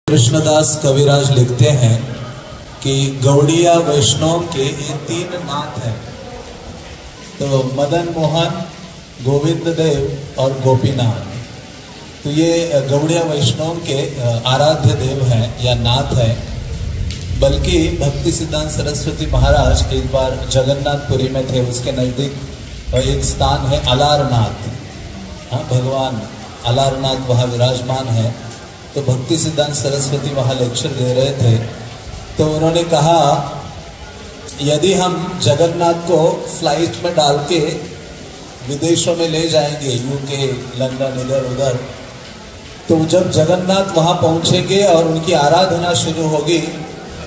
कृष्णदास कविराज लिखते हैं कि गौड़िया वैष्णव के ये तीन नाथ हैं, तो मदन मोहन, गोविंद देव और गोपीनाथ। तो ये गौड़िया वैष्णव के आराध्य देव हैं या नाथ हैं। बल्कि भक्ति सिद्धांत सरस्वती महाराज एक बार जगन्नाथपुरी में थे, उसके नज़दीक एक स्थान है अलारनाथ। हाँ, भगवान अलारनाथ वहाँ विराजमान है। तो भक्ति सिद्धांत सरस्वती वहाँ लेक्चर दे रहे थे, तो उन्होंने कहा यदि हम जगन्नाथ को फ्लाइट में डाल के विदेशों में ले जाएंगे, यूके, लंदन, इधर उधर, तो जब जगन्नाथ वहाँ पहुँचेंगे और उनकी आराधना शुरू होगी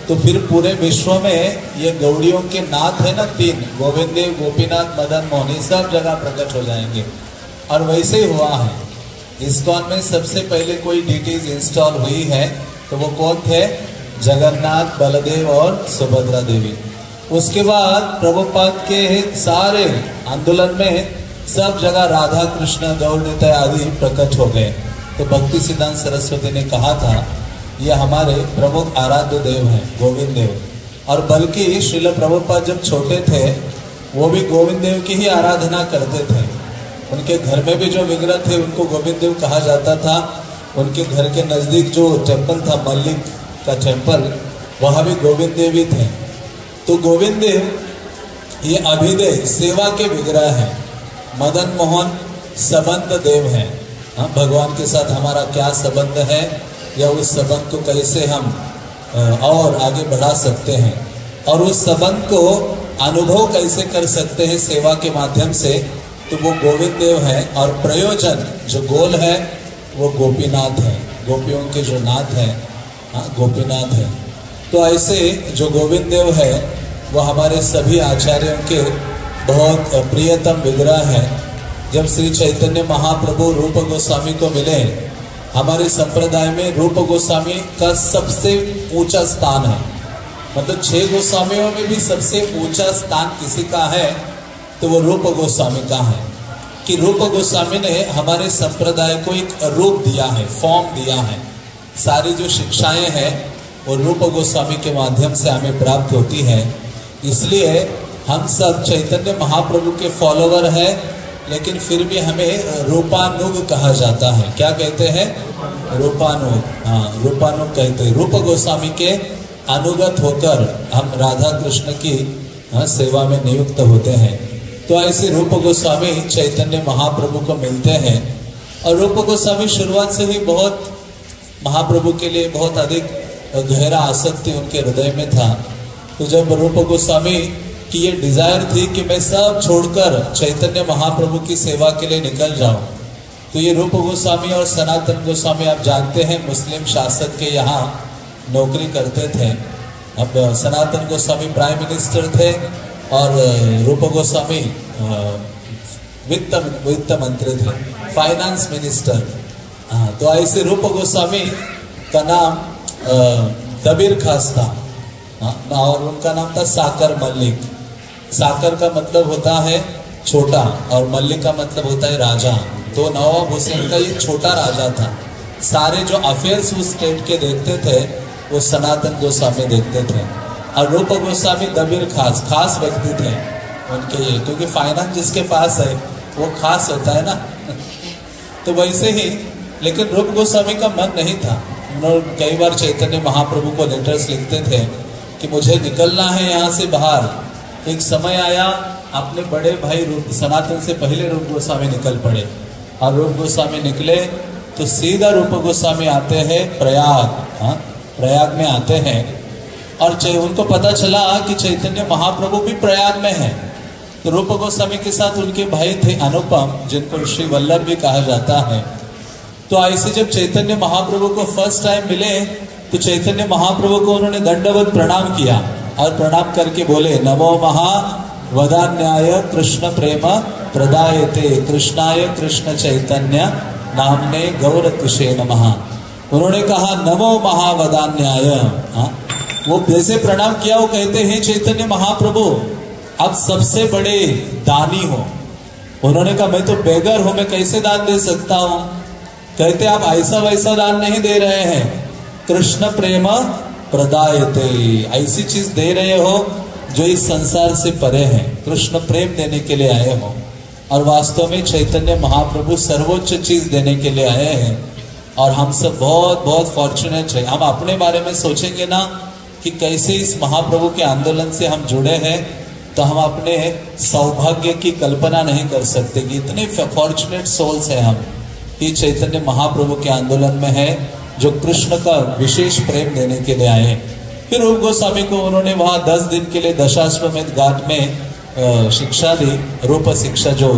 तो फिर पूरे विश्व में ये गौड़ियों के नाथ है ना तीन, गोविंद देव, गोपीनाथ, मदन मोहन, सब जगह प्रकट हो जाएंगे। और वैसे ही हुआ है। इस्कॉन में सबसे पहले कोई डीटीज इंस्टॉल हुई है तो वो कौन थे? जगन्नाथ, बलदेव और सुभद्रा देवी। उसके बाद प्रभुपाद के सारे आंदोलन में सब जगह राधा कृष्ण, गौर निताय आदि प्रकट हो गए। तो भक्ति सिद्धांत सरस्वती ने कहा था ये हमारे प्रमुख आराध्य देव हैं, गोविंद देव। और बल्कि श्रील प्रभुपाद जब छोटे थे वो भी गोविंद देव की ही आराधना करते थे। उनके घर में भी जो विग्रह थे उनको गोविंद देव कहा जाता था। उनके घर के नज़दीक जो टेम्पल था, मल्लिक का टेम्पल, वहाँ भी गोविंद देव ही थे। तो गोविंद देव ये अभिदेव सेवा के विग्रह हैं। मदन मोहन संबंध देव हैं। हाँ, भगवान के साथ हमारा क्या संबंध है या उस संबंध को कैसे हम और आगे बढ़ा सकते हैं और उस संबंध को अनुभव कैसे कर सकते हैं सेवा के माध्यम से, तो वो गोविंद देव है। और प्रयोजन जो गोल है वो गोपीनाथ है, गोपियों के जो नाथ हैं, हाँ, गोपीनाथ है। तो ऐसे जो गोविंद देव है वो हमारे सभी आचार्यों के बहुत प्रियतम विग्रह है। जब श्री चैतन्य महाप्रभु रूप गोस्वामी को मिले, हमारे संप्रदाय में रूप गोस्वामी का सबसे ऊंचा स्थान है। मतलब 6 गोस्वामियों में भी सबसे ऊंचा स्थान किसी का है तो वो रूप गोस्वामी का है। कि रूप गोस्वामी ने हमारे संप्रदाय को एक रूप दिया है, फॉर्म दिया है। सारी जो शिक्षाएं हैं वो रूप गोस्वामी के माध्यम से हमें प्राप्त होती है। इसलिए हम सब चैतन्य महाप्रभु के फॉलोवर हैं, लेकिन फिर भी हमें रूपानुग कहा जाता है। क्या कहते हैं? रूपानुग। हाँ, रूपानुग कहते हैं। रूप गोस्वामी के अनुगत होकर हम राधा कृष्ण की सेवा में नियुक्त होते हैं। तो ऐसे रूप गोस्वामी चैतन्य महाप्रभु को मिलते हैं। और रूप गोस्वामी शुरुआत से ही बहुत महाप्रभु के लिए बहुत अधिक गहरा आसक्ति उनके हृदय में था। तो जब रूप गोस्वामी की ये डिजायर थी कि मैं सब छोड़कर चैतन्य महाप्रभु की सेवा के लिए निकल जाऊं, तो ये रूप गोस्वामी और सनातन गोस्वामी आप जानते हैं मुस्लिम शासक के यहाँ नौकरी करते थे। अब सनातन गोस्वामी प्राइम मिनिस्टर थे और रूप गोस्वामी वित्त मंत्री थे, फाइनेंस मिनिस्टर। हाँ, तो ऐसे रूप गोस्वामी का नाम दबीर खास था। हाँ, और उनका नाम था साकर मल्लिक। साकर का मतलब होता है छोटा और मल्लिक का मतलब होता है राजा। तो नवाब हुसैन का ये छोटा राजा था। सारे जो अफेयर्स उस स्टेट के देखते थे वो सनातन गोस्वामी देखते थे। और रूप गोस्वामी दबीर खास व्यक्ति थे उनके ये, क्योंकि फाइनेंस जिसके पास है वो खास होता है ना। तो वैसे ही, लेकिन रूप गोस्वामी का मन नहीं था। उन्होंने कई बार चैतन्य महाप्रभु को लेटर्स लिखते थे कि मुझे निकलना है यहाँ से बाहर। एक समय आया, अपने बड़े भाई सनातन से पहले रूप गोस्वामी निकल पड़े। और रूप गोस्वामी निकले तो सीधा रूप गोस्वामी आते हैं प्रयाग। हाँ, प्रयाग में आते हैं और उनको पता चला कि चैतन्य महाप्रभु भी प्रयाग में है। तो रूप गोस्वामी के साथ उनके भाई थे अनुपम, जिनको श्री वल्लभ भी कहा जाता है। तो ऐसे जब चैतन्य महाप्रभु को फर्स्ट टाइम मिले तो चैतन्य महाप्रभु को उन्होंने दंडवत प्रणाम किया और प्रणाम करके बोले, नमो महावदान्याय कृष्ण प्रेम प्रदायते कृष्णाय कृष्ण चैतन्य नामने गौरतिशे नमः। उन्होंने कहा नमो महावदान्याय। वो जैसे प्रणाम किया वो कहते हैं चैतन्य महाप्रभु आप सबसे बड़े दानी हो। उन्होंने कहा मैं तो बेगर हूं, मैं कैसे दान दे सकता हूं? कहते आप ऐसा वैसा दान नहीं दे रहे हैं, कृष्ण प्रेम प्रदायते, ऐसी चीज दे रहे हो जो इस संसार से परे है, कृष्ण प्रेम देने के लिए आए हो। और वास्तव में चैतन्य महाप्रभु सर्वोच्च चीज देने के लिए आए हैं। और हम सब बहुत बहुत फॉर्चुनेट है। हम अपने बारे में सोचेंगे ना कि कैसे इस महाप्रभु के आंदोलन से हम जुड़े हैं, तो हम अपने सौभाग्य की कल्पना नहीं कर सकते कि इतने फॉर्चुनेट सोल्स हैं हम कि चैतन्य महाप्रभु के आंदोलन में है, जो कृष्ण का विशेष प्रेम देने के लिए आए। फिर रूप गोस्वामी को उन्होंने वहां 10 दिन के लिए दशाश्वमेध घाट में शिक्षा दी, रूप शिक्षा जो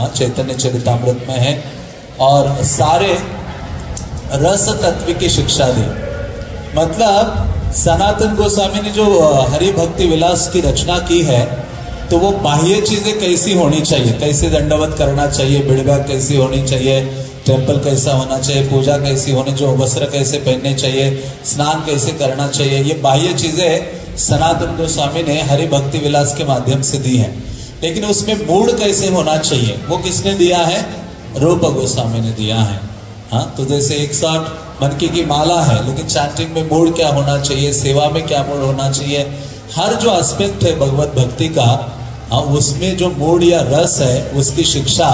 चैतन्य चरितामृत में है, और सारे रस तत्व की शिक्षा दी। मतलब सनातन गोस्वामी ने जो हरि भक्ति विलास की रचना की है, तो वो बाह्य चीजें कैसी होनी चाहिए, कैसे दंडवत करना चाहिए, बिड़वा कैसी होनी चाहिए, टेम्पल कैसा होना चाहिए, पूजा कैसी होनी, जो वस्त्र कैसे पहनने चाहिए, स्नान कैसे करना चाहिए, ये बाह्य चीजें सनातन गोस्वामी ने हरि भक्ति विलास के माध्यम से दी है। लेकिन उसमें मूड कैसे होना चाहिए, वो किसने दिया है? रूप गोस्वामी ने दिया है। हाँ, तो जैसे 108 मनकी की माला है, लेकिन चैंटिंग में मूड क्या होना चाहिए, सेवा में क्या मूड होना चाहिए, हर जो एस्पेक्ट है भगवत भक्ति का, उसमें जो मूड या रस है उसकी शिक्षा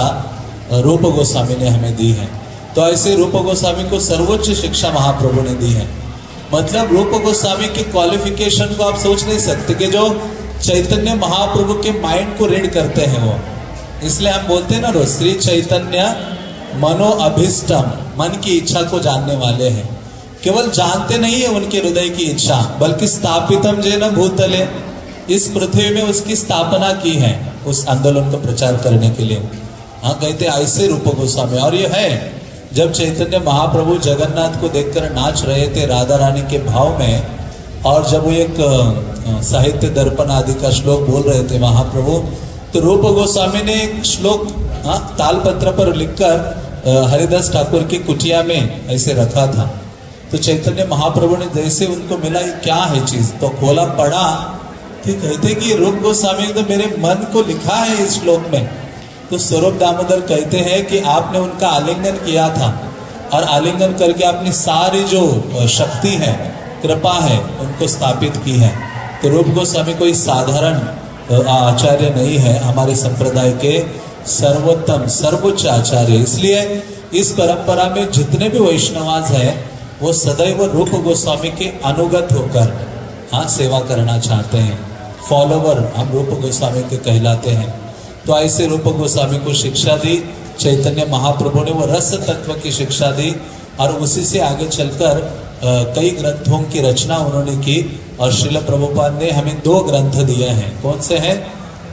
रूप गोस्वामी ने हमें दी है। तो ऐसे रूप गोस्वामी को सर्वोच्च शिक्षा महाप्रभु ने दी है। मतलब रूप गोस्वामी की क्वालिफिकेशन को आप सोच नहीं सकते कि जो चैतन्य महाप्रभु के माइंड को रीड करते हैं वो, इसलिए हम बोलते हैं ना रोज श्री चैतन्य मनो अभिष्टम, मन की इच्छा को जानने वाले हैं। केवल जानते नहीं है उनके हृदय की इच्छा, बल्कि स्थापितम जेन भूतले, इस पृथ्वी में उसकी स्थापना की है उस आंदोलन को प्रचार करने के लिए। हाँ, कहते ऐसे रूप गोस्वामी। और ये है, जब चैतन्य महाप्रभु जगन्नाथ को देखकर नाच रहे थे राधा रानी के भाव में, और जब वो एक साहित्य दर्पण आदि का श्लोक बोल रहे थे महाप्रभु, तो रूप गोस्वामी ने एक श्लोक तालपत्र पर लिखकर हरिदास ठाकुर की कुटिया में ऐसे रखा था। तो चैतन्य महाप्रभु ने जैसे उनको मिला ये क्या है चीज, तो खोला पढ़ा कि कहते कि रूप गोस्वामी ने तो मेरे मन को लिखा है इस श्लोक में। तो स्वरूप दामोदर कहते हैं कि आपने उनका आलिंगन किया था, और आलिंगन करके अपनी सारी जो शक्ति है, कृपा है, उनको स्थापित की है। तो रूप गोस्वामी कोई साधारण आचार्य नहीं है, हमारे संप्रदाय के सर्वोत्तम सर्वोच्च आचार्य। इसलिए इस परंपरा में जितने भी वैष्णवास हैं, वो सदैव रूप गोस्वामी के अनुगत होकर सेवा करना चाहते हैं। फॉलोवर हम रूप गोस्वामी के कहलाते हैं। तो ऐसे रूप गोस्वामी को शिक्षा दी चैतन्य महाप्रभु ने, वो रस तत्व की शिक्षा दी, और उसी से आगे चलकर कई ग्रंथों की रचना उन्होंने की। और श्रील प्रभुपाद ने हमें 2 ग्रंथ दिए हैं। कौन से हैं?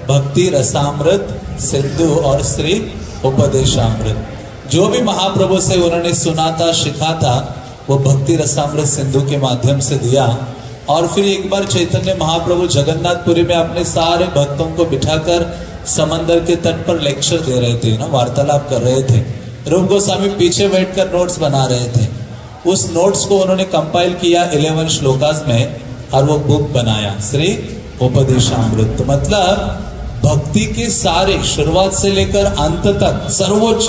भक्ति रसामृत सिंधु और श्री उपदेशामृत। जो भी महाप्रभु से उन्होंने सुना था, शिखा था, वो भक्ति रसामृत सिंधु के माध्यम से दिया। और फिर एक बार चैतन्य महाप्रभु जगन्नाथपुरी में अपने सारे भक्तों को बिठाकर समंदर के तट पर लेक्चर दे रहे थे ना, वार्तालाप कर रहे थे। रूप गोस्वामी पीछे बैठकर नोट्स बना रहे थे। उस नोट्स को उन्होंने कंपाइल किया 11 श्लोकास में, और वो बुक बनाया श्री उपदेशामृत। तो मतलब भक्ति की सारी शुरुआत से लेकर अंत तक सर्वोच्च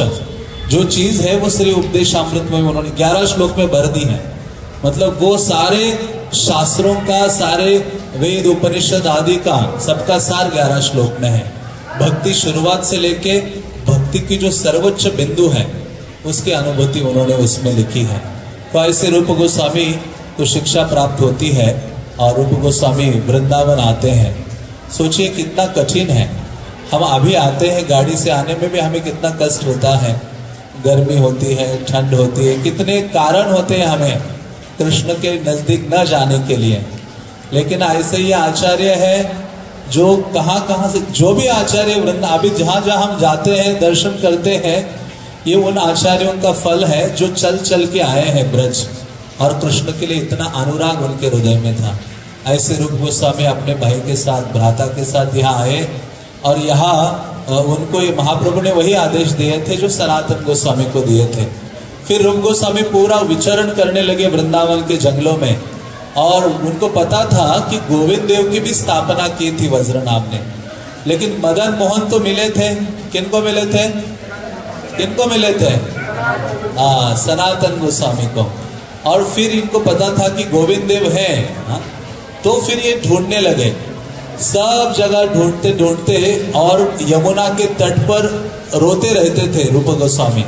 जो चीज है वो श्री उपदेशामृत में उन्होंने 11 श्लोक में भर दी है। मतलब वो सारे शास्त्रों का, सारे वेद उपनिषद आदि का सबका सार 11 श्लोक में है। भक्ति शुरुआत से लेके भक्ति की जो सर्वोच्च बिंदु है उसकी अनुभूति उन्होंने उसमें लिखी है। तो ऐसे रूप गोस्वामी को शिक्षा प्राप्त होती है, और रूप गोस्वामी वृंदावन आते हैं। सोचिए कितना कठिन है। हम अभी आते हैं, गाड़ी से आने में भी हमें कितना कष्ट होता है, गर्मी होती है, ठंड होती है, कितने कारण होते हैं हमें कृष्ण के नजदीक न जाने के लिए। लेकिन ऐसे ही आचार्य है जो कहाँ से, जो भी आचार्य वृंदा अभी जहाँ जहाँ हम जाते हैं, दर्शन करते हैं, ये उन आचार्यों का फल है जो चल चल के आए हैं ब्रज, और कृष्ण के लिए इतना अनुराग उनके हृदय में था। ऐसे रूप गोस्वामी अपने भाई के साथ, भ्राता के साथ यहाँ आए, और यहाँ उनको ये महाप्रभु ने वही आदेश दिए थे जो सनातन गोस्वामी को दिए थे। फिर रूप गोस्वामी पूरा विचरण करने लगे वृंदावन के जंगलों में, और उनको पता था कि गोविंद देव की भी स्थापना की थी वज्रनाभ ने। लेकिन मदन मोहन तो मिले थे, किनको मिले थे? किनको मिले थे? सनातन गोस्वामी को। और फिर इनको पता था कि गोविंद देव है, तो फिर ये ढूंढने लगे, सब जगह ढूंढते ढूंढते, और यमुना के तट पर रोते रहते थे रूप गोस्वामी,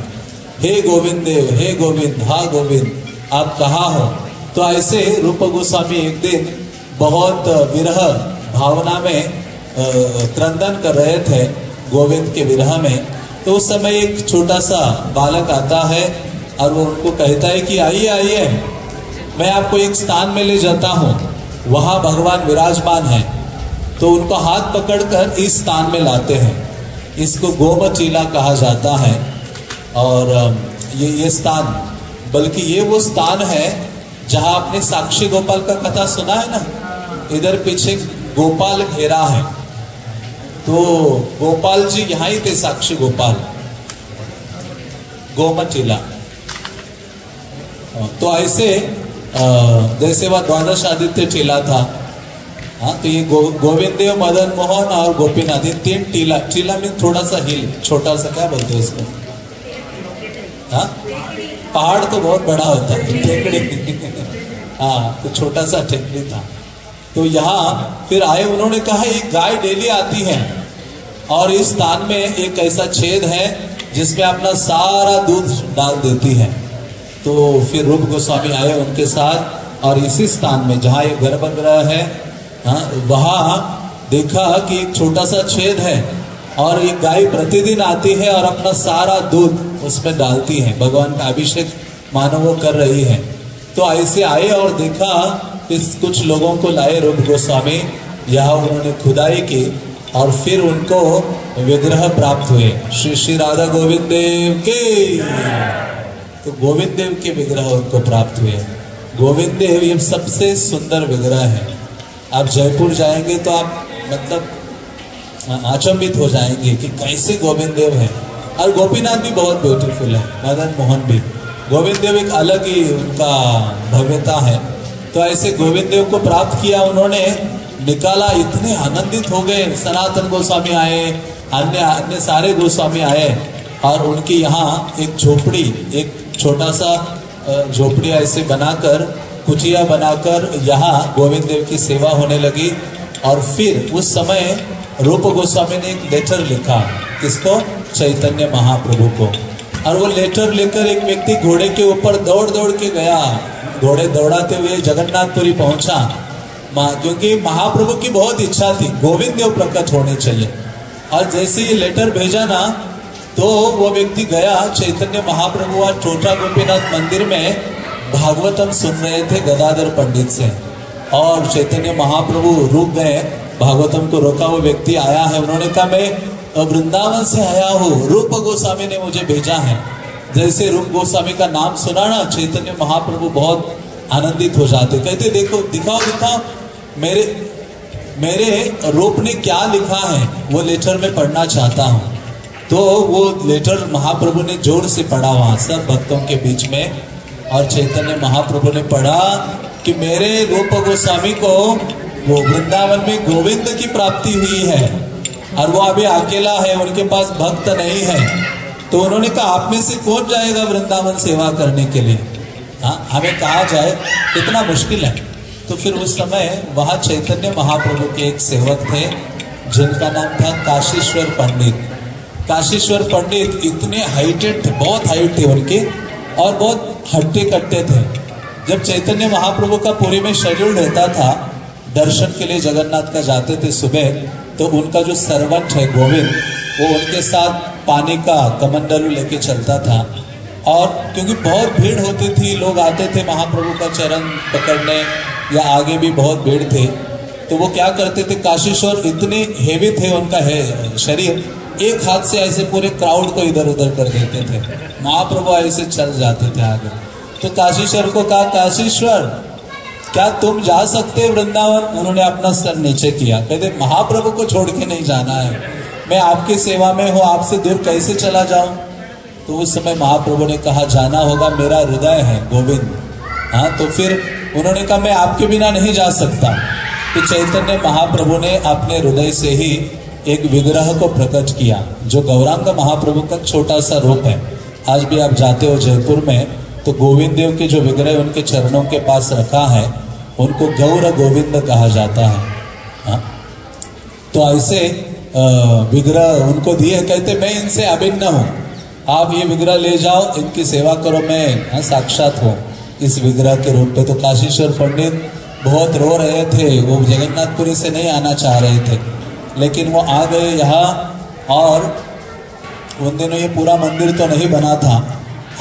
हे गोविंद देव, हे गोविंद, हाँ गोविंद, आप कहाँ हो। तो ऐसे रूप गोस्वामी एक दिन बहुत विरह भावना में क्रंदन कर रहे थे, गोविंद के विरह में। तो उस समय एक छोटा सा बालक आता है और वो उनको कहता है कि आइए आइए, मैं आपको एक स्थान में ले जाता हूँ, वहाँ भगवान विराजमान है। तो उनको हाथ पकड़कर इस स्थान में लाते हैं, इसको गोमचीला कहा जाता है। और ये स्थान, बल्कि ये वो स्थान है जहाँ आपने साक्षी गोपाल का कथा सुना है ना, इधर पीछे गोपाल घेरा है, तो गोपाल जी यहाँ ही थे, साक्षी गोपाल, गोमचीला। तो ऐसे जैसे वह द्वादश आदित्य टीला था, हाँ, तो ये गोविंद देव, मदन मोहन और गोपीनाथ, ये तीन टीला, टीला में थोड़ा सा हिल, छोटा सा, क्या बोलते हैं उसको, हाँ, पहाड़ तो बहुत बड़ा होता है, टेकड़ी, हाँ, तो छोटा सा टेकड़ी था। तो यहाँ फिर आए, उन्होंने कहा एक गाय डेली आती है और इस स्थान में एक ऐसा छेद है जिसमें अपना सारा दूध डाल देती है। तो फिर रूप गोस्वामी आए उनके साथ, और इसी स्थान में जहाँ एक गर्भगृह है, हाँ, वहाँ देखा कि एक छोटा सा छेद है और एक गाय प्रतिदिन आती है और अपना सारा दूध उसमें डालती है, भगवान का अभिषेक मानो वो कर रही है। तो ऐसे आए और देखा, इस कुछ लोगों को लाए रूप गोस्वामी, यहाँ उन्होंने खुदाई की और फिर उनको विग्रह प्राप्त हुए, श्री श्री राधा गोविंद देव के। तो गोविंद देव के विग्रह उनको प्राप्त हुए। गोविंद देव ये सबसे सुंदर विग्रह है। आप जयपुर जाएंगे तो आप मतलब अचंभित हो जाएंगे कि कैसे गोविंद देव है। और गोपीनाथ भी बहुत ब्यूटीफुल है, मदन मोहन भी। गोविंद देव एक अलग ही उनका भव्यता है। तो ऐसे गोविंद देव को प्राप्त किया उन्होंने, निकाला, इतने आनंदित हो गए। सनातन गोस्वामी आए, अन्य सारे गोस्वामी आए और उनकी यहाँ एक झोपड़ी, एक छोटा सा झोपड़ी ऐसे बनाकर, कुटिया बनाकर यहाँ गोविंद देव की सेवा होने लगी। और फिर उस समय रूप गोस्वामी ने एक लेटर लिखा, किसको? चैतन्य महाप्रभु को। और वो लेटर लेकर एक व्यक्ति घोड़े के ऊपर दौड़ दौड़ के गया, घोड़े दौड़ाते हुए जगन्नाथपुरी पहुंचा, क्योंकि महाप्रभु की बहुत इच्छा थी गोविंद देव प्रकट होने चाहिए। और जैसे ये लेटर भेजा ना, तो वो व्यक्ति गया, चैतन्य महाप्रभु और छोटा गोपीनाथ मंदिर में भागवतम सुन रहे थे गदाधर पंडित से, और चैतन्य महाप्रभु रुक गए, भागवतम को रोका। वो व्यक्ति आया है, उन्होंने कहा मैं वृंदावन से आया हूँ, रूप गोस्वामी ने मुझे भेजा है। जैसे रूप गोस्वामी का नाम सुना ना, चैतन्य महाप्रभु बहुत आनंदित हो जाते, कहते देखो, दिखाओ दिखाओ मेरे रूप ने क्या लिखा है, वो लेटर में पढ़ना चाहता हूँ। तो वो लेटर महाप्रभु ने जोर से पढ़ा वहां सब भक्तों के बीच में, और चैतन्य महाप्रभु ने पढ़ा कि मेरे रूप गोस्वामी को वो वृंदावन में गोविंद की प्राप्ति हुई है और वो अभी अकेला है, उनके पास भक्त नहीं है। तो उन्होंने कहा आप में से कौन जाएगा वृंदावन सेवा करने के लिए, हाँ, हमें कहा जाए, कितना मुश्किल है। तो फिर उस समय वहाँ चैतन्य महाप्रभु के एक सेवक थे जिनका नाम था काशीश्वर पंडित। काशीश्वर पंडित इतने हाइटेड थे, बहुत हाइट थे उनके, और बहुत हट्टे कट्टे थे। जब चैतन्य महाप्रभु का पूरी में शेड्यूल रहता था, दर्शन के लिए जगन्नाथ का जाते थे सुबह, तो उनका जो सर्वेंट है गोविंद, वो उनके साथ पानी का कमंडलू लेके चलता था। और क्योंकि बहुत भीड़ होती थी, लोग आते थे महाप्रभु का चरण पकड़ने, या आगे भी बहुत भीड़ थे, तो वो क्या करते थे, काशीश्वर इतने हेवी थे उनका है शरीर, एक हाथ से ऐसे पूरे क्राउड को इधर उधर कर देते थे, महाप्रभु ऐसे चल जाते थे आगे। तो काशीश्वर को कहा, काशीश्वर क्या तुम जा सकते वृंदावन? उन्होंने अपना सर नीचे किया, कहते महाप्रभु को छोड़ के नहीं जाना है, मैं आपकी सेवा में हूँ, आपसे दूर कैसे चला जाऊं? तो उस समय महाप्रभु ने कहा जाना होगा, मेरा हृदय है गोविंद। हाँ, तो फिर उन्होंने कहा मैं आपके बिना नहीं जा सकता। तो चैतन्य महाप्रभु ने अपने हृदय से ही एक विग्रह को प्रकट किया, जो गौरांग महाप्रभु का छोटा सा रूप है। आज भी आप जाते हो जयपुर में, तो गोविंद देव के जो विग्रह उनके चरणों के पास रखा है उनको गौर गोविंद कहा जाता है। हाँ? तो ऐसे विग्रह उनको दिए, कहते मैं इनसे अभिन्न हूँ, आप ये विग्रह ले जाओ, इनकी सेवा करो, मैं साक्षात हूँ इस विग्रह के रूप में। तो काशीश्वर पंडित बहुत रो रहे थे, वो जगन्नाथपुरी से नहीं आना चाह रहे थे, लेकिन वो आ गए यहाँ। और उन दिनों ये पूरा मंदिर तो नहीं बना था,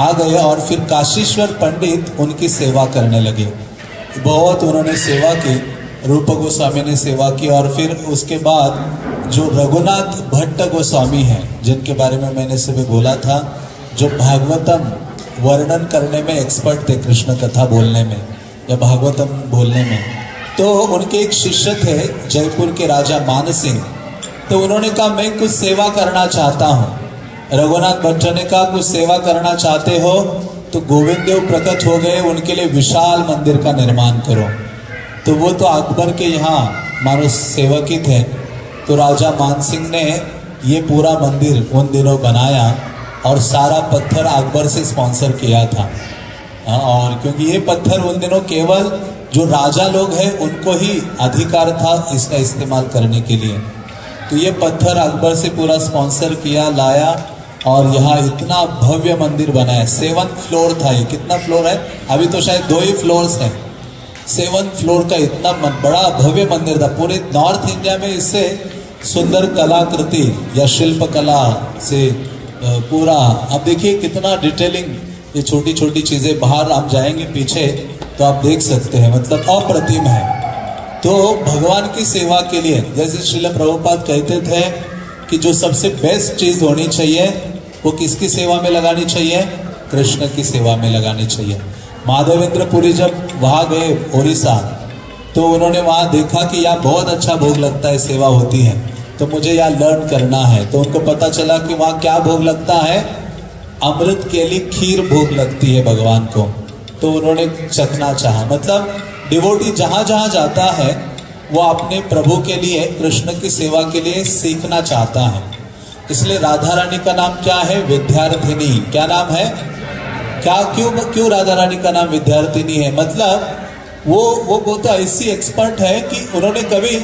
आ गए और फिर काशीश्वर पंडित उनकी सेवा करने लगे। बहुत उन्होंने सेवा की, रूप गोस्वामी ने सेवा की। और फिर उसके बाद जो रघुनाथ भट्ट गोस्वामी हैं, जिनके बारे में मैंने सुबह बोला था, जो भागवतम वर्णन करने में एक्सपर्ट थे, कृष्ण कथा बोलने में या भागवतम बोलने में, तो उनके एक शिष्य थे जयपुर के राजा मान सिंह। तो उन्होंने कहा मैं कुछ सेवा करना चाहता हूँ। रघुनाथ भट्ट ने कहा कुछ सेवा करना चाहते हो तो गोविंद देव प्रकट हो गए, उनके लिए विशाल मंदिर का निर्माण करो। तो वो तो अकबर के यहाँ मानो सेवक ही थे। तो राजा मान सिंह ने ये पूरा मंदिर उन दिनों बनाया और सारा पत्थर अकबर से स्पॉन्सर किया था। और क्योंकि ये पत्थर उन दिनों केवल जो राजा लोग हैं उनको ही अधिकार था इसका इस्तेमाल करने के लिए, तो ये पत्थर अकबर से पूरा स्पॉन्सर किया, लाया और यहाँ इतना भव्य मंदिर बनाया। 7th फ्लोर था ये। कितना फ्लोर है? अभी तो शायद 2 ही फ्लोर्स हैं। 7th फ्लोर का इतना बड़ा भव्य मंदिर था। पूरे नॉर्थ इंडिया में इससे सुंदर कलाकृति या शिल्प कला से पूरा, अब देखिए कितना डिटेलिंग, ये छोटी छोटी चीजें, बाहर आप जाएंगे पीछे तो आप देख सकते हैं, मतलब अप्रतिम है। तो भगवान की सेवा के लिए, जैसे श्रील प्रभुपाद कहते थे कि जो सबसे बेस्ट चीज होनी चाहिए वो किसकी सेवा में लगानी चाहिए? कृष्ण की सेवा में लगानी चाहिए। माधवेंद्र पुरी जब वहां गए उड़ीसा, तो उन्होंने वहां देखा कि यहाँ बहुत अच्छा भोग लगता है, सेवा होती है, तो मुझे यहाँ लर्न करना है। तो उनको पता चला कि वहाँ क्या भोग लगता है? अमृत केली खीर भोग लगती है भगवान को। तो उन्होंने चखना चाहा। मतलब डिवोटी जहां जहां जाता है वो अपने प्रभु के लिए, कृष्ण की सेवा के लिए सीखना चाहता है। इसलिए राधा रानी का नाम क्या है? विद्यार्थिनी। क्या नाम है? क्या क्यों राधा रानी का नाम विद्यार्थिनी है? मतलब वो तो ऐसी एक्सपर्ट है कि उन्होंने कभी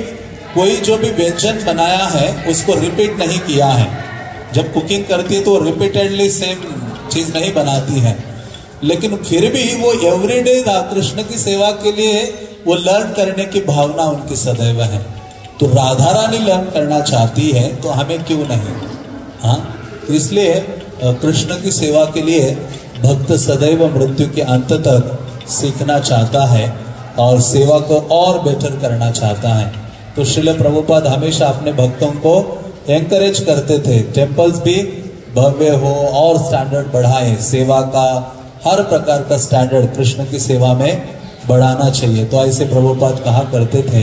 कोई जो भी व्यंजन बनाया है उसको रिपीट नहीं किया है। जब कुकिंग करती है तो रिपीटेडली सेम चीज नहीं बनाती है, लेकिन फिर भी वो एवरीडे कृष्ण की सेवा के लिए वो लर्न करने की भावना उनकी सदैव है। तो राधा रानी लर्न करना चाहती है तो हमें क्यों नहीं? हाँ, तो इसलिए कृष्ण की सेवा के लिए भक्त सदैव मृत्यु के अंत तक सीखना चाहता है और सेवा को और बेटर करना चाहता है। तो श्रील प्रभुपाद हमेशा अपने भक्तों को एनकरेज करते थे, टेम्पल्स भी भव्य हो और स्टैंडर्ड बढ़ाएं, सेवा का हर प्रकार का स्टैंडर्ड कृष्ण की सेवा में बढ़ाना चाहिए। तो ऐसे प्रभुपाद कहा करते थे।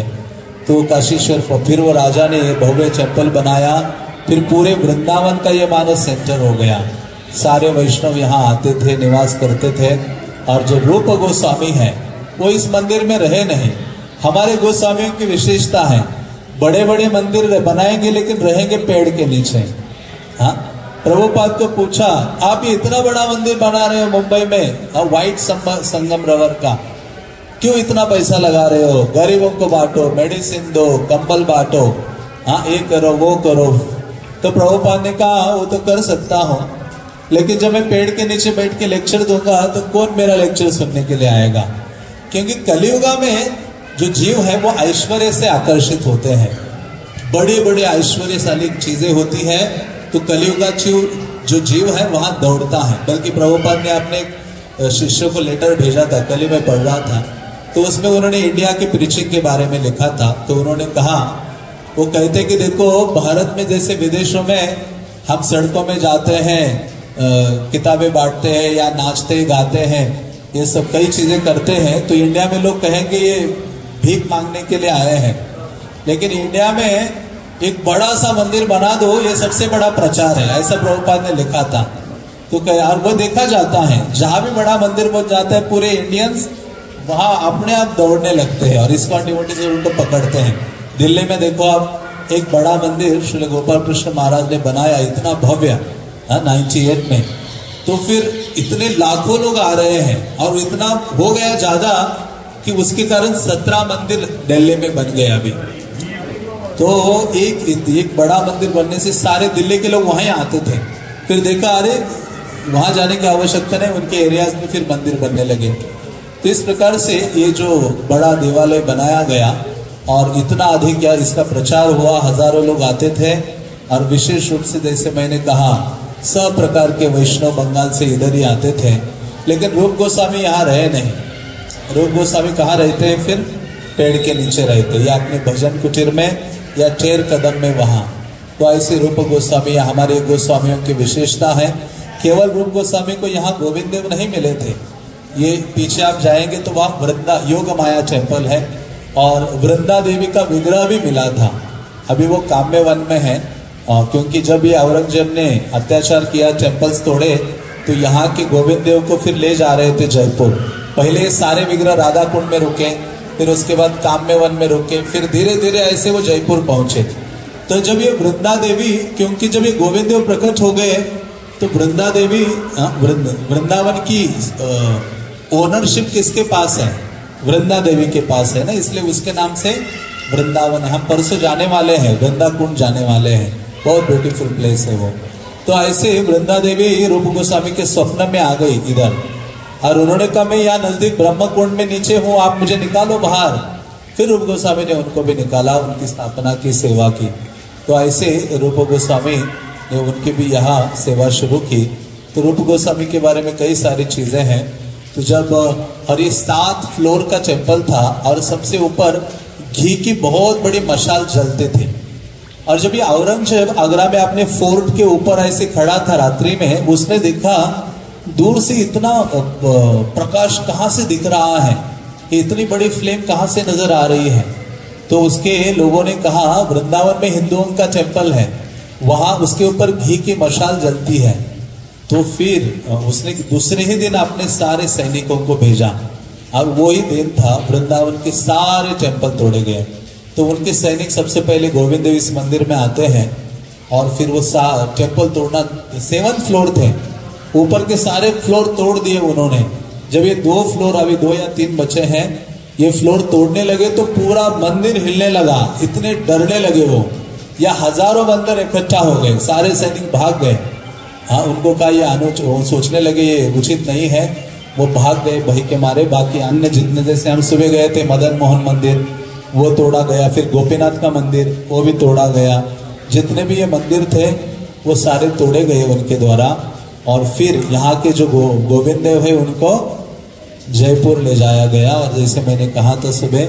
तो काशीश्वर को फिर वो राजा ने भव्य टेम्पल बनाया, फिर पूरे वृंदावन का ये मानस सेंटर हो गया। सारे वैष्णव यहाँ आते थे, निवास करते थे। और जो रूप गोस्वामी है वो इस मंदिर में रहे नहीं। हमारे गोस्वामियों की विशेषता है, बड़े बड़े मंदिर बनाएंगे लेकिन रहेंगे पेड़ के नीचे। हाँ, प्रभुपाद को पूछा आप ये इतना बड़ा मंदिर बना रहे हो मुंबई में, व्हाइट संगम रवर का, क्यों इतना पैसा लगा रहे हो? गरीबों को बांटो, मेडिसिन दो, कंबल बांटो, हाँ ये करो वो करो। तो प्रभुपाद ने कहा वो तो कर सकता हूँ, लेकिन जब मैं पेड़ के नीचे बैठ के लेक्चर दूंगा तो कौन मेरा लेक्चर सुनने के लिए आएगा? क्योंकि कलियुगा में जो जीव है वो ऐश्वर्य से आकर्षित होते हैं, बड़ी बड़ी ऐश्वर्यशाली चीजें होती है, तो कलियुगा जो जीव है वहां दौड़ता है। बल्कि प्रभुपाद ने अपने शिष्यों को लेटर भेजा था, कल ही मैं पढ़ रहा था, तो उसमें उन्होंने इंडिया की प्रीचिंग के बारे में लिखा था। तो उन्होंने कहा, वो कहते कि देखो भारत में जैसे विदेशों में हम सड़कों में जाते हैं, किताबें बांटते हैं या नाचते गाते हैं, ये सब कई चीजें करते हैं, तो इंडिया में लोग कहेंगे ये भीख मांगने के लिए आए हैं। लेकिन इंडिया में एक बड़ा सा मंदिर बना दो, ये सबसे बड़ा प्रचार है, ऐसा प्रभुपाद ने लिखा था। तो यार वो देखा जाता है, जहां भी बड़ा मंदिर बन जाता है पूरे इंडियंस वहां अपने आप दौड़ने लगते हैं और इसको डिवोटीज उनको पकड़ते हैं। दिल्ली में देखो आप, एक बड़ा मंदिर श्री गोपाल कृष्ण महाराज ने बनाया, इतना भव्य, 98 में। तो फिर इतने लाखों लोग आ रहे हैं और इतना हो गया ज्यादा कि उसके कारण 17 मंदिर दिल्ली में बन गए अभी। तो एक बड़ा मंदिर बनने से सारे दिल्ली के लोग वहीं आते थे। फिर देखा अरे वहां जाने की आवश्यकता नहीं, उनके एरियाज में फिर मंदिर बनने लगे। तो इस प्रकार से ये जो बड़ा देवालय बनाया गया और इतना अधिक या इसका प्रचार हुआ, हजारों लोग आते थे। और विशेष रूप से जैसे मैंने कहा सब प्रकार के वैष्णव बंगाल से इधर ही आते थे। लेकिन रूप गोस्वामी यहाँ रहे नहीं। रूप गोस्वामी कहाँ रहते हैं? फिर पेड़ के नीचे रहते, या अपने भजन कुटीर में या टेर कदम में वहां। तो ऐसे रूप गोस्वामी हमारे गोस्वामियों की विशेषता है। केवल रूप गोस्वामी को यहाँ गोविंद देव नहीं मिले थे। ये पीछे आप जाएंगे तो वहाँ वृंदा योग माया टेम्पल है और वृंदा देवी का विग्रह भी मिला था। अभी वो काम्य वन में है। क्योंकि जब ये औरंगजेब ने अत्याचार किया, टेम्पल्स तोड़े, तो यहाँ के गोविंद देव को फिर ले जा रहे थे जयपुर। पहले सारे विग्रह राधा कुंड में रुके, फिर उसके बाद काम्य वन में रुके, फिर धीरे धीरे ऐसे वो जयपुर पहुंचे। तो जब ये वृंदा देवी, क्योंकि जब ये गोविंद देव प्रकट हो गए तो वृंदा देवी वृंदावन की ओनरशिप किसके पास है? वृंदा देवी के पास है ना, इसलिए उसके नाम से वृंदावन। हम परसों जाने वाले हैं, वृंदा कुंड जाने वाले हैं, बहुत ब्यूटीफुल प्लेस है वो। तो ऐसे वृंदा देवी रूप गोस्वामी के स्वप्न में आ गई इधर, और उन्होंने कहा मैं यहाँ नजदीक ब्रह्म कुंड में नीचे हूँ, आप मुझे निकालो बाहर। फिर रूप गोस्वामी ने उनको भी निकाला, उनकी स्थापना की, सेवा की। तो ऐसे रूप गोस्वामी ने उनकी भी यहाँ सेवा शुरू की। तो रूप गोस्वामी के बारे में कई सारी चीजें हैं। तो जब और ये 7 फ्लोर का टेम्पल था और सबसे ऊपर घी की बहुत बड़ी मशाल जलते थे। और जब ये औरंगजेब आगरा में अपने फोर्ट के ऊपर ऐसे खड़ा था रात्रि में, उसने देखा दूर से इतना प्रकाश कहाँ से दिख रहा है, इतनी बड़ी फ्लेम कहाँ से नजर आ रही है। तो उसके लोगों ने कहा वृंदावन में हिंदुओं का टेम्पल है, वहां उसके ऊपर घी की मशाल जलती है। तो फिर उसने दूसरे ही दिन अपने सारे सैनिकों को भेजा। अब वही दिन था वृंदावन के सारे टेम्पल तोड़े गए। तो उनके सैनिक सबसे पहले गोविंद देव इस मंदिर में आते हैं और फिर वो टेम्पल तोड़ना, 7 फ्लोर थे, ऊपर के सारे फ्लोर तोड़ दिए उन्होंने। जब ये 2 फ्लोर, अभी 2 या 3 बचे हैं, ये फ्लोर तोड़ने लगे तो पूरा मंदिर हिलने लगा, इतने डरने लगे वो, या हजारों बंदर इकट्ठा हो गए, सारे सैनिक भाग गए। हाँ, उनको कहा ये सोचने लगे ये उचित नहीं है, वो भाग गए भय के मारे। बाकी अन्य जितने, जैसे हम सुबह गए थे मदन मोहन मंदिर, वो तोड़ा गया, फिर गोपीनाथ का मंदिर वो भी तोड़ा गया। जितने भी ये मंदिर थे वो सारे तोड़े गए उनके द्वारा। और फिर यहाँ के जो गोविंद देव है उनको जयपुर ले जाया गया। और जैसे मैंने कहा था सुबह,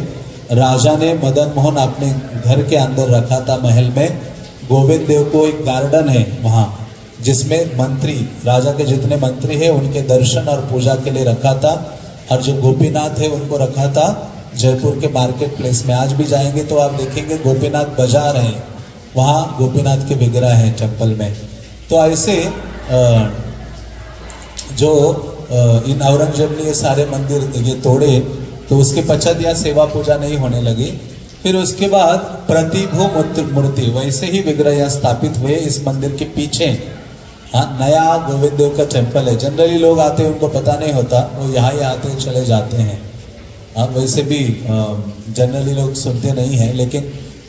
राजा ने मदन मोहन अपने घर के अंदर रखा था महल में। गोविंद देव को एक गार्डन है वहाँ, जिसमें मंत्री, राजा के जितने मंत्री हैं उनके दर्शन और पूजा के लिए रखा था। और जो गोपीनाथ है उनको रखा था जयपुर के मार्केट प्लेस में। आज भी जाएंगे तो आप देखेंगे गोपीनाथ बाजार है, वहाँ गोपीनाथ के विग्रह है टेम्पल में। तो ऐसे जो इन औरंगजेब ने ये सारे मंदिर ये तोड़े, तो उसके पश्चात यहाँ सेवा पूजा नहीं होने लगी। फिर उसके बाद प्रतिभू मूर्ति वैसे ही विग्रह यहाँ स्थापित हुए इस मंदिर के पीछे। हाँ, नया गोविंद देव का टेम्पल है। जनरली लोग आते हैं, उनको पता नहीं होता, वो यहाँ ही आते हैं, चले जाते हैं। हाँ, वैसे भी जनरली लोग सुनते नहीं हैं, लेकिन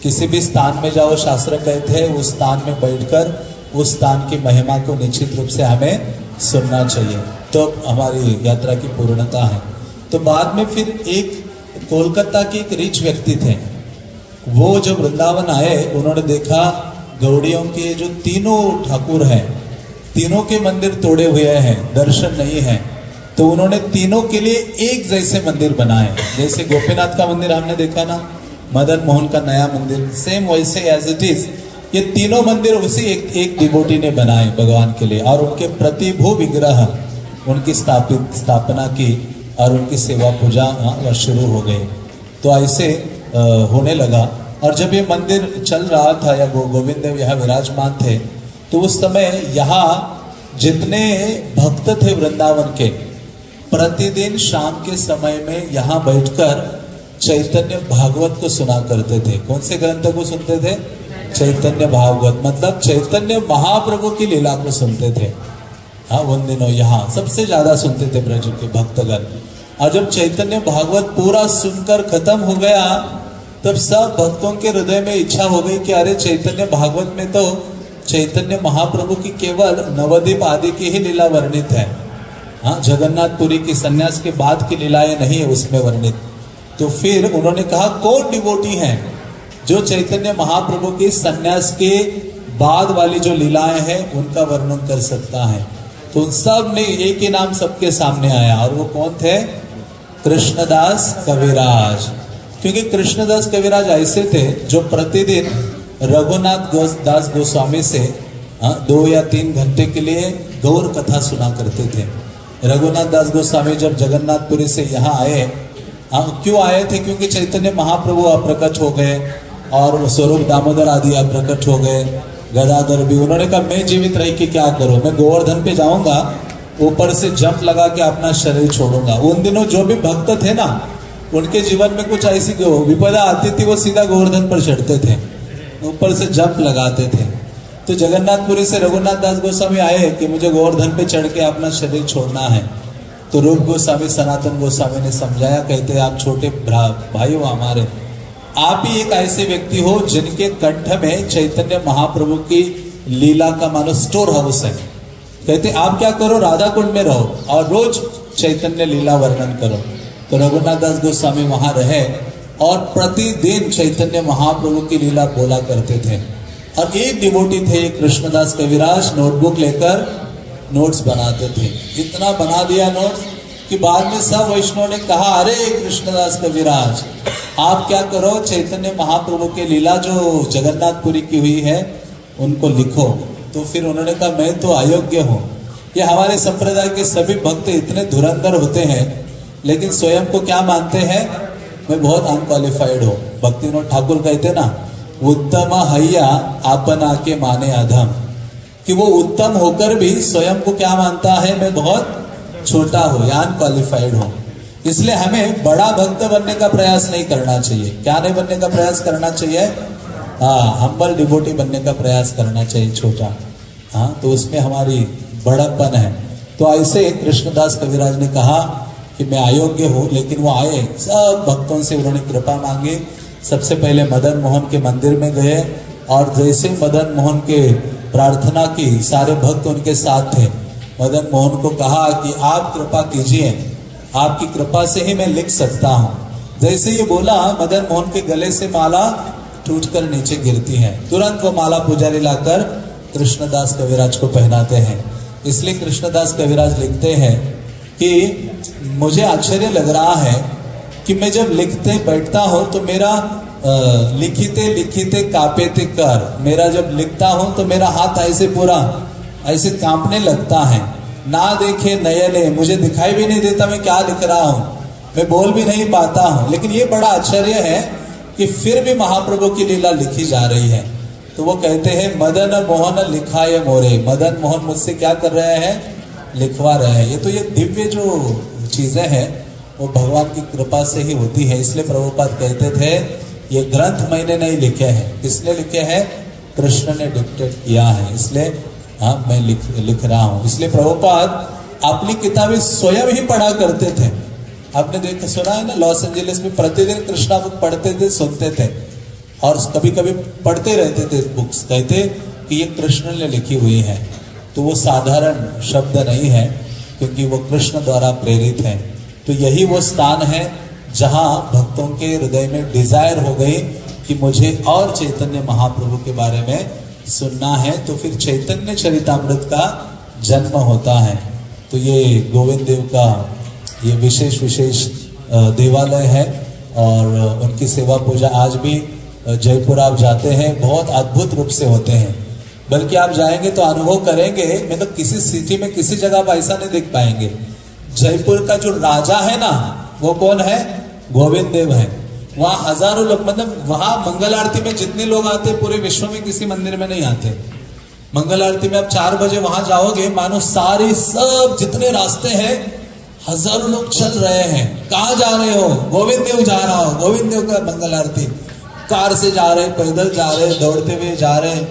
किसी भी स्थान में जाओ, शास्त्र कहते हैं उस स्थान में बैठकर उस स्थान की महिमा को निश्चित रूप से हमें सुनना चाहिए, तो हमारी यात्रा की पूर्णता है। तो बाद में फिर एक कोलकाता के एक रिच व्यक्ति थे, वो जब वृंदावन आए उन्होंने देखा गौड़ियों के जो तीनों ठाकुर हैं, तीनों के मंदिर तोड़े हुए हैं, दर्शन नहीं है। तो उन्होंने तीनों के लिए एक जैसे मंदिर बनाए। जैसे गोपीनाथ का मंदिर हमने देखा ना, मदन मोहन का नया मंदिर, सेम वैसे एज इट इज ये तीनों मंदिर उसी एक डिवोटी ने बनाए भगवान के लिए। और उनके प्रतिभू विग्रह उनकी स्थापना की और उनकी सेवा पूजा शुरू हो गई। तो ऐसे होने लगा। और जब ये मंदिर चल रहा था या गोविंद देव यहाँ विराजमान थे, तो उस समय यहाँ जितने भक्त थे वृंदावन के, प्रतिदिन शाम के समय में यहाँ बैठकर चैतन्य भागवत को सुना करते थे। कौन से ग्रंथ को सुनते थे? चैतन्य भागवत, मतलब चैतन्य महाप्रभु की लीला को सुनते थे। हाँ उन दिनों यहाँ सबसे ज्यादा सुनते थे ब्रज के भक्तगण। और जब चैतन्य भागवत पूरा सुनकर खत्म हो गया तब सब भक्तों के हृदय में इच्छा हो गई कि अरे चैतन्य भागवत में तो चैतन्य महाप्रभु की केवल नवद्वीप आदि की ही लीला वर्णित है, हाँ जगन्नाथपुरी की सन्यास के बाद की लीलाएं नहीं है उसमें वर्णित। तो फिर उन्होंने कहा कौन डिवोटी हैं जो चैतन्य महाप्रभु की सन्यास के बाद वाली जो लीलाएं हैं उनका वर्णन कर सकता है। तो उन सब ने एक ही नाम सबके सामने आया और वो कौन थे? कृष्णदास कविराज। क्योंकि कृष्णदास कविराज ऐसे थे जो प्रतिदिन रघुनाथ दास गोस्वामी से 2 या 3 घंटे के लिए गौर कथा सुना करते थे। रघुनाथ दास गोस्वामी जब जगन्नाथपुरी से यहाँ आए, क्यों आए थे? क्योंकि चैतन्य महाप्रभु अप्रकट हो गए और स्वरूप दामोदर आदि अप्रकट हो गए, गदाधर भी। उन्होंने कहा मैं जीवित रह के क्या करूं, मैं गोवर्धन पे जाऊंगा, ऊपर से जंप लगा के अपना शरीर छोड़ूंगा। उन दिनों जो भी भक्त थे ना उनके जीवन में कुछ ऐसी विपदा आती थी वो सीधा गोवर्धन पर चढ़ते थे, ऊपर से जंप लगाते थे। तो जगन्नाथपुरी से रघुनाथ दास गोस्वामी आए कि मुझे गोवर्धन पे चढ़ के अपना शरीर छोड़ना है। तो रूप गोस्वामी सनातन गोस्वामी ने समझाया, कहते आप छोटे भाई हो हमारे, आप ही एक ऐसे व्यक्ति हो जिनके कंठ में चैतन्य महाप्रभु की लीला का मानो स्टोर हाउस है। कहते आप क्या करो, राधा कुंड में रहो और रोज चैतन्य लीला वर्णन करो। तो रघुनाथ दास गोस्वामी वहां रहे और प्रतिदिन चैतन्य महाप्रभु की लीला बोला करते थे। और एक डिवोटी थे कृष्णदास कविराज, नोटबुक लेकर नोट्स बनाते थे। इतना बना दिया नोट्स कि बाद में सब वैष्णव ने कहा, अरे कृष्णदास कविराज आप क्या करो, चैतन्य महाप्रभु की लीला जो जगन्नाथपुरी की हुई है उनको लिखो। तो फिर उन्होंने कहा मैं तो अयोग्य हूँ। ये हमारे संप्रदाय के सभी भक्त इतने धुरंधर होते हैं लेकिन स्वयं को क्या मानते हैं, मैं बहुत अनक्वालिफाइड हूँ। भक्ति विनोद ठाकुर कहते ना, उत्तम हैया आपन आके माने अधम, कि वो उत्तम होकर भी स्वयं को क्या मानता है, मैं बहुत छोटा हूँ या अनक्वालिफाइड हूँ। इसलिए हमें बड़ा भक्त बनने का प्रयास नहीं करना चाहिए। क्या नहीं बनने का प्रयास करना चाहिए? हम्बल डिवोटी बनने का प्रयास करना चाहिए, छोटा। तो उसमें हमारी बड़प्पन है। तो ऐसे कृष्णदास कविराज ने कहा कि मैं अयोग्य हूँ, लेकिन वो आए, सब भक्तों से उन्होंने कृपा मांगी। सबसे पहले मदन मोहन के मंदिर में गए और जैसे मदन मोहन के प्रार्थना की, सारे भक्त उनके साथ थे। मदन मोहन को कहा कि आप कृपा कीजिए, आपकी कृपा से ही मैं लिख सकता हूँ। जैसे ये बोला, मदन मोहन के गले से माला टूटकर नीचे गिरती है। तुरंत वो माला पुजारी लाकर कृष्णदास कविराज को पहनाते हैं। इसलिए कृष्णदास कविराज लिखते हैं कि मुझे आश्चर्य लग रहा है कि मैं जब लिखते बैठता हूँ तो मेरा लिखिते लिखिते कापेते कर, मेरा जब लिखता हूँ तो मेरा हाथ ऐसे पूरा ऐसे कांपने लगता है। ना देखे नयने, मुझे दिखाई भी नहीं देता मैं क्या लिख रहा हूँ, मैं बोल भी नहीं पाता हूँ। लेकिन ये बड़ा आश्चर्य है कि फिर भी महाप्रभु की लीला लिखी जा रही है। तो वो कहते हैं, मदन मोहन लिखाए मोरे, मदन मोहन मुझसे क्या कर रहे हैं, लिखवा रहे हैं। ये तो ये दिव्य जो चीजें हैं वो भगवान की कृपा से ही होती है। इसलिए प्रभुपाद कहते थे, ये ग्रंथ मैंने नहीं लिखे हैं, किसने लिखे हैं, कृष्ण ने डिक्टेट किया है, इसलिए मैं लिख रहा हूँ। इसलिए प्रभुपाद अपनी किताबें स्वयं ही पढ़ा करते थे। आपने देखा सुना है ना, लॉस एंजलिस में प्रतिदिन कृष्णा बुक पढ़ते थे, सुनते थे और कभी कभी पढ़ते रहते थे बुक्स। कहते कि ये कृष्ण ने लिखी हुई है। तो वो साधारण शब्द नहीं है, क्योंकि वो कृष्ण द्वारा प्रेरित है। तो यही वो स्थान है जहाँ भक्तों के हृदय में डिजायर हो गई कि मुझे और चैतन्य महाप्रभु के बारे में सुनना है। तो फिर चैतन्य चरितामृत का जन्म होता है। तो ये गोविंद देव का ये विशेष देवालय है और उनकी सेवा पूजा आज भी जयपुर आप जाते हैं बहुत अद्भुत रूप से होते हैं। बल्कि आप जाएंगे तो अनुभव करेंगे, मतलब किसी सिटी में किसी जगह आप ऐसा नहीं देख पाएंगे। जयपुर का जो राजा है ना, वो कौन है, गोविंद देव है। वहां हजारों लोग, मतलब वहां मंगल आरती में जितने लोग आते पूरे विश्व में किसी मंदिर में नहीं आते। मंगल आरती में आप 4 बजे वहां जाओगे, मानो सारे सब जितने रास्ते हैं हजारों लोग चल रहे हैं। कहाँ जा रहे हो, गोविंद देव जा रहा हो, गोविंद देव का मंगल आरती। कार से जा रहे, पैदल जा रहे, दौड़ते हुए जा रहे।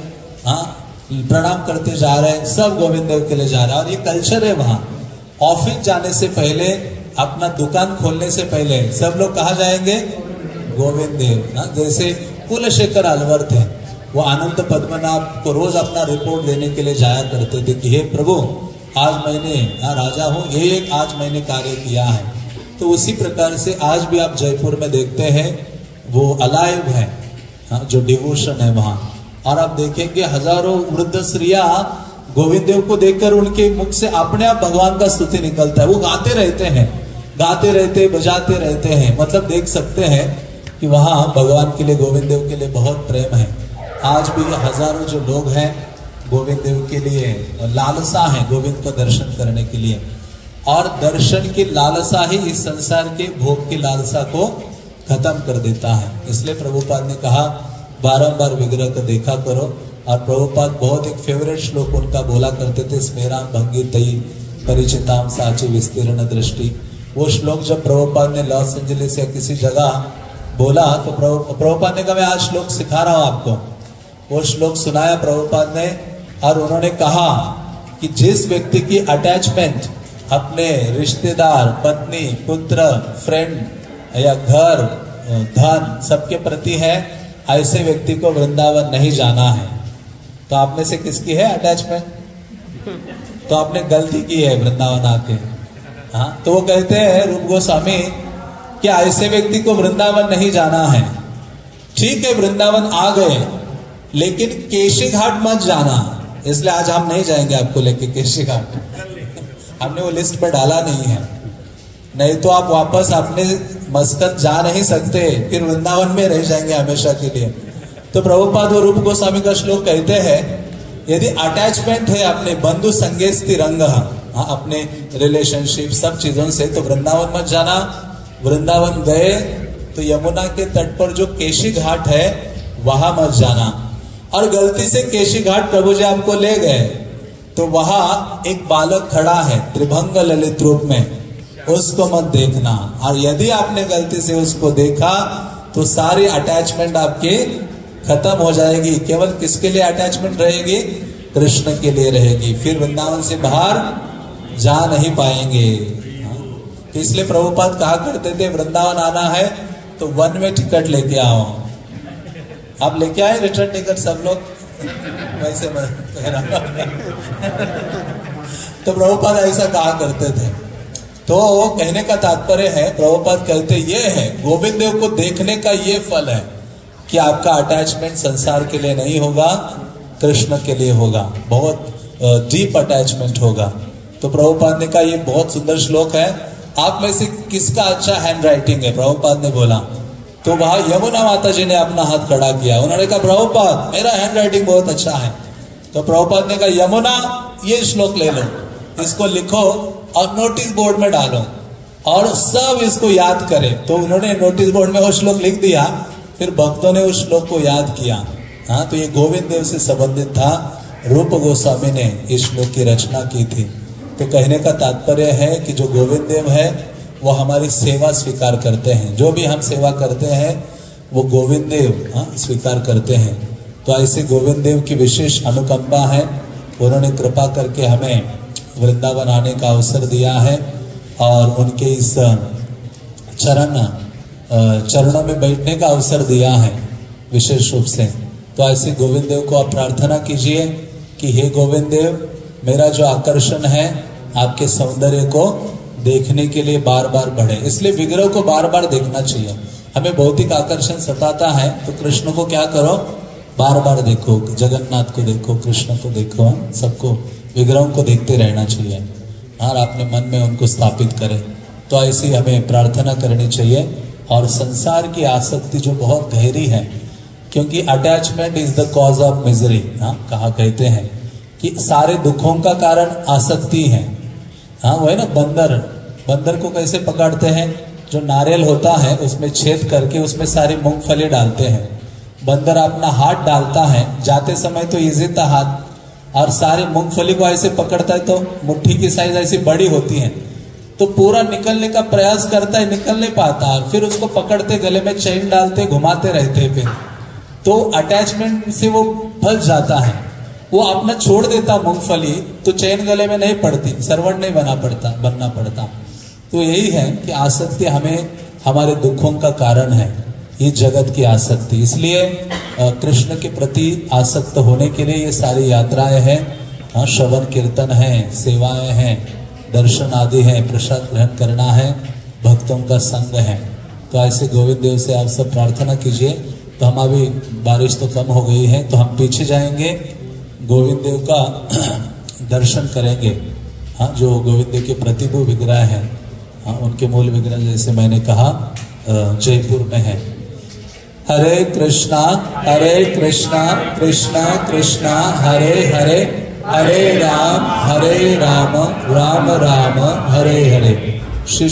प्रणाम करते जा रहे हैं, सब गोविंद देव के लिए जा रहे हैं। और ये कल्चर है वहाँ। ऑफिस जाने से पहले, अपना दुकान खोलने से पहले सब लोग कहाँ जाएंगे? गोविंद देव। जैसे कुलशेखर अलवर थे, वो आनंद पद्मनाभ को रोज अपना रिपोर्ट देने के लिए जाया करते थे कि हे प्रभु, आज मैंने राजा हूँ, ये आज मैंने कार्य किया है। तो उसी प्रकार से आज भी आप जयपुर में देखते हैं वो अलाइव है, जो डिवोशन है वहाँ। और आप देखेंगे हजारों वृद्ध स्त्रियां गोविंद देव को देखकर उनके मुख से अपने आप भगवान का स्तुति निकलता है। वो गाते रहते हैं, गाते रहते, बजाते रहते हैं। मतलब देख सकते हैं कि वहाँ भगवान के लिए, गोविंद देव के लिए बहुत प्रेम है। आज भी हजारों जो लोग हैं गोविंद देव के लिए लालसा है, गोविंद का दर्शन करने के लिए। और दर्शन की लालसा ही इस संसार के भोग की लालसा को खत्म कर देता है। इसलिए प्रभुपाद ने कहा बारंबार विग्रह को देखा करो। और प्रभुपाद बहुत एक फेवरेट श्लोक उनका बोला करते थे, स्मेराम भंगी तई परिचिताम साची विस्तीर्ण दृष्टि। वो श्लोक जब प्रभुपाद ने लॉस एंजलिस या किसी जगह बोला तो प्रभुपाद ने कहा मैं आज श्लोक सिखा रहा हूं आपको। वो श्लोक सुनाया प्रभुपाद ने, और उन्होंने कहा कि जिस व्यक्ति की अटैचमेंट अपने रिश्तेदार, पत्नी, पुत्र, फ्रेंड या घर, धन सबके प्रति है, ऐसे व्यक्ति को वृंदावन नहीं जाना है। तो आप में से किसकी है अटैचमेंट? तो आपने गलती की है वृंदावन आके। हाँ, तो वो कहते हैं रूप गोस्वामी कि ऐसे व्यक्ति को वृंदावन नहीं जाना है। ठीक है, वृंदावन आ गए, लेकिन केशी घाट मत जाना। इसलिए आज हम नहीं जाएंगे आपको लेके केशी घाट। हमने वो लिस्ट पर डाला नहीं है, नहीं तो आप वापस अपने मस्कत जा नहीं सकते, फिर वृंदावन में रह जाएंगे हमेशा के लिए। तो प्रभुपाद वो रूप गोस्वामी का श्लोक कहते हैं, यदि अटैचमेंट है अपने बंधु संगेश रंग, अपने रिलेशनशिप सब चीजों से, तो वृंदावन मत जाना। वृंदावन गए तो यमुना के तट पर जो केशी घाट है वहां मत जाना। और गलती से केशी घाट प्रभु जी आपको ले गए तो वहां एक बालक खड़ा है त्रिभंग ललित रूप में, उसको मत देखना। और यदि आपने गलती से उसको देखा तो सारी अटैचमेंट आपकी खत्म हो जाएगी। केवल किसके लिए अटैचमेंट रहेगी? कृष्ण के लिए रहेगी। फिर वृंदावन से बाहर जा नहीं पाएंगे। तो इसलिए प्रभुपाद कहा करते थे वृंदावन आना है तो वन वे टिकट लेके आओ। आप लेके आए रिटर्न टिकट सब लोग? वैसे मैं कह रहा तो प्रभुपाद ऐसा कहा करते थे। तो कहने का तात्पर्य है, प्रभुपाद कहते ये है, गोविंद देव को देखने का ये फल है कि आपका अटैचमेंट संसार के लिए नहीं होगा, कृष्ण के लिए होगा, बहुत डीप अटैचमेंट होगा। तो प्रभुपाद ने कहा ये बहुत सुंदर श्लोक है, आप में से किसका अच्छा हैंड राइटिंग है? प्रभुपाद ने बोला तो वहां यमुना माता जी ने अपना हाथ खड़ा किया। उन्होंने कहा प्रभुपाद मेरा हैंड राइटिंग बहुत अच्छा है। तो प्रभुपाद ने कहा यमुना ये श्लोक ले लो, इसको लिखो और नोटिस बोर्ड में डालो और सब इसको याद करें। तो उन्होंने नोटिस बोर्ड में वो श्लोक लिख दिया, फिर भक्तों ने उस श्लोक को याद किया। हाँ, तो ये गोविंद देव से संबंधित था। रूप गोस्वामी ने इस श्लोक की रचना की थी। तो कहने का तात्पर्य है कि जो गोविंद देव है वो हमारी सेवा स्वीकार करते हैं। जो भी हम सेवा करते हैं वो गोविंद देव स्वीकार करते हैं। तो ऐसे गोविंद देव की विशेष अनुकंपा है, उन्होंने कृपा करके हमें वृंदावन आने का अवसर दिया है और उनके इस चरणों में बैठने का अवसर दिया है विशेष रूप से। तो ऐसे गोविंद देव को आप प्रार्थना कीजिए कि हे गोविंद देव, मेरा जो आकर्षण है आपके सौंदर्य को देखने के लिए बार बार बढ़े। इसलिए विग्रह को बार बार देखना चाहिए। हमें भौतिक आकर्षण सताता है तो कृष्ण को क्या करो, बार बार देखो, जगन्नाथ को देखो, कृष्ण को देखो, सबको विग्रहों को देखते रहना चाहिए और अपने मन में उनको स्थापित करें। तो ऐसी हमें प्रार्थना करनी चाहिए। और संसार की आसक्ति जो बहुत गहरी है, क्योंकि attachment is the cause of misery, कहा कहते हैं कि सारे दुखों का कारण आसक्ति है। वो है ना, बंदर को कैसे पकड़ते हैं? जो नारियल होता है उसमें छेद करके उसमें सारी मूंगफली डालते हैं। बंदर अपना हाथ डालता है, जाते समय तो इजी था हाथ, और सारी मूंगफली को ऐसे पकड़ता है तो मुट्ठी की साइज ऐसी बड़ी होती है, तो पूरा निकलने का प्रयास करता है, निकल नहीं पाता, और फिर उसको पकड़ते, गले में चेन डालते, घुमाते रहते। फिर तो अटैचमेंट से वो फंस जाता है। वो अपना छोड़ देता मूंगफली तो चैन गले में नहीं पड़ती, सर्वण नहीं बनना पड़ता। तो यही है कि आसक्ति हमें हमारे दुखों का कारण है, ये जगत की आसक्ति। इसलिए कृष्ण के प्रति आसक्त होने के लिए ये सारी यात्राएं हैं, श्रवण कीर्तन है, सेवाएं हैं, दर्शन आदि है, प्रसाद ग्रहण करना है, भक्तों का संग है। तो ऐसे गोविंद देव से आप सब प्रार्थना कीजिए। तो हम अभी, बारिश तो कम हो गई है, तो हम पीछे जाएंगे, गोविंद देव का दर्शन करेंगे। हाँ, जो गोविंद देव के प्रतिभू विग्रह हैं, हाँ, उनके मूल विग्रह जैसे मैंने कहा जयपुर में है। हरे कृष्णा कृष्णा कृष्णा हरे हरे, हरे राम राम राम हरे हरे। श्री